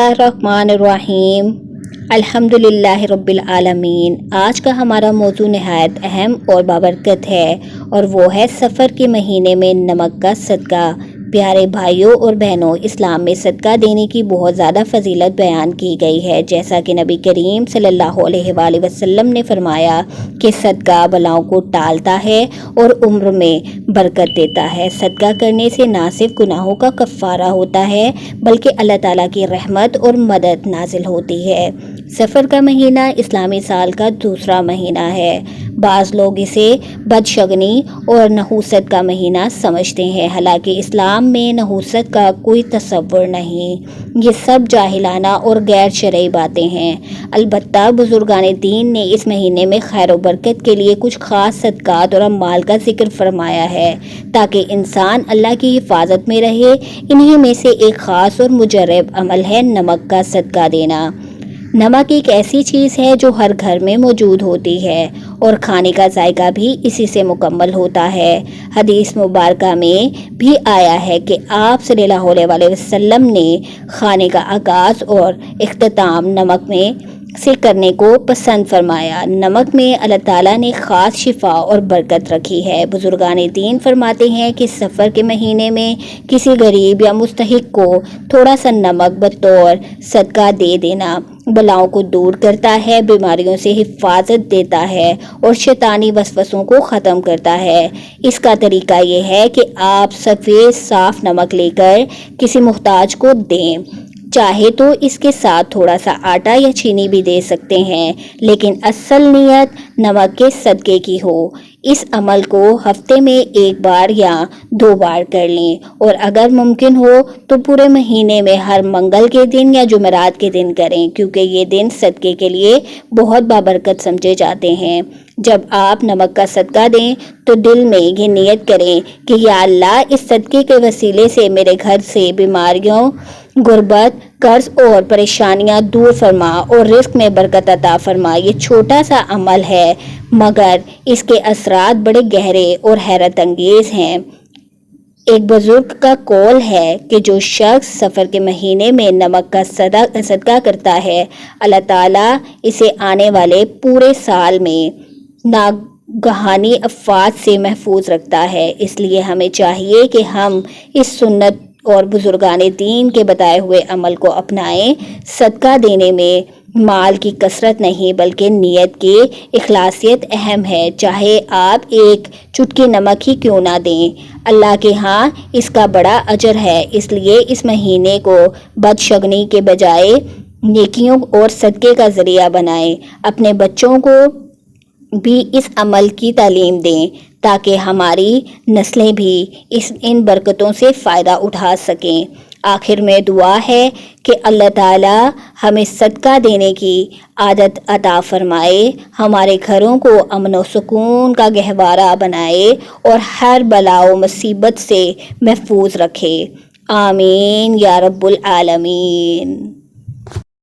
बिस्मिल्लाहिर्रहमानिर्रहीम अल्हम्दुलिल्लाहि रब्बिल आलमीन। आज का हमारा मौजू नहायत अहम और बाबरकत है और वो है सफ़र के महीने में नमक का सदका। प्यारे भाइयों और बहनों, इस्लाम में सदका देने की बहुत ज़्यादा फजीलत बयान की गई है। जैसा कि नबी करीम सल्लल्लाहु अलैहि वसल्लम ने फरमाया कि सदका बलाओं को टालता है और उम्र में बरकत देता है। सदका करने से ना सिर्फ गुनाहों का कफ़ारा होता है बल्कि अल्लाह ताला की रहमत और मदद नाजिल होती है। सफ़र का महीना इस्लामी साल का दूसरा महीना है। बाज़ लोग इसे बदशगनी और नहूसत का महीना समझते हैं, हालांकि इस्लाम में नहूसत का कोई तसव्वुर नहीं। ये सब जाहिलाना और गैर शरई बातें हैं। अलबत्ता बुजुर्गान दीन ने इस महीने में खैर व बरकत के लिए कुछ ख़ास सदक़ात और अमाल का जिक्र फरमाया है ताकि इंसान अल्लाह की हिफाजत में रहे। इन्हीं में से एक ख़ास और मुजर्रब अमल है नमक का सदका देना। नमक एक ऐसी चीज़ है जो हर घर में मौजूद होती है और खाने का जायका भी इसी से मुकम्मल होता है। हदीस मुबारका में भी आया है कि आप सल्लल्लाहु अलैहि वसल्लम ने खाने का आगाज़ और इख्तिताम नमक में से करने को पसंद फरमाया। नमक में अल्लाह ताला ने ख़ास शिफा और बरकत रखी है। बुजुर्गान दीन फरमाते हैं कि सफ़र के महीने में किसी गरीब या मुस्तहिक को थोड़ा सा नमक बतौर सदका दे देना बलाओं को दूर करता है, बीमारियों से हिफाजत देता है और शैतानी वसवसों को ख़त्म करता है। इसका तरीका ये है कि आप सफ़ेद साफ़ नमक लेकर किसी मुहताज को दें। चाहे तो इसके साथ थोड़ा सा आटा या चीनी भी दे सकते हैं, लेकिन असल नियत नमक के सदके की हो। इस अमल को हफ्ते में एक बार या 2 बार कर लें और अगर मुमकिन हो तो पूरे महीने में हर मंगल के दिन या जुमेरात के दिन करें, क्योंकि ये दिन सदके के लिए बहुत बाबरकत समझे जाते हैं। जब आप नमक का सदका दें तो दिल में ये नियत करें कि या अल्लाह, इस सदके के वसीले से मेरे घर से बीमारियों, गुर्बत, कर्ज और परेशानियां दूर फरमा और रिस्क में बरकत अता फरमा। ये छोटा सा अमल है मगर इसके असरात बड़े गहरे और हैरत अंगेज हैं। एक बुजुर्ग का कौल है कि जो शख्स सफ़र के महीने में नमक का सदका करता है, अल्लाह ताला इसे आने वाले पूरे साल में नागहानी आफात से महफूज रखता है। इसलिए हमें चाहिए कि हम इस सुन्नत और बुजुर्गान दीन के बताए हुए अमल को अपनाएं। सदका देने में माल की कसरत नहीं बल्कि नीयत की इखलासियत अहम है। चाहे आप एक चुटकी नमक ही क्यों ना दें, अल्लाह के यहाँ इसका बड़ा अजर है। इसलिए इस महीने को बदशगनी के बजाय नेकियों और सदके का ज़रिया बनाएं। अपने बच्चों को भी इस अमल की तालीम दें ताकि हमारी नस्लें भी इन बरकतों से फ़ायदा उठा सकें। आखिर में दुआ है कि अल्लाह ताला हमें सदका देने की आदत अता फरमाए, हमारे घरों को अमन व सुकून का गहवारा बनाए और हर बलाओ मुसीबत से महफूज रखे। आमीन या रब्बुल आलमीन।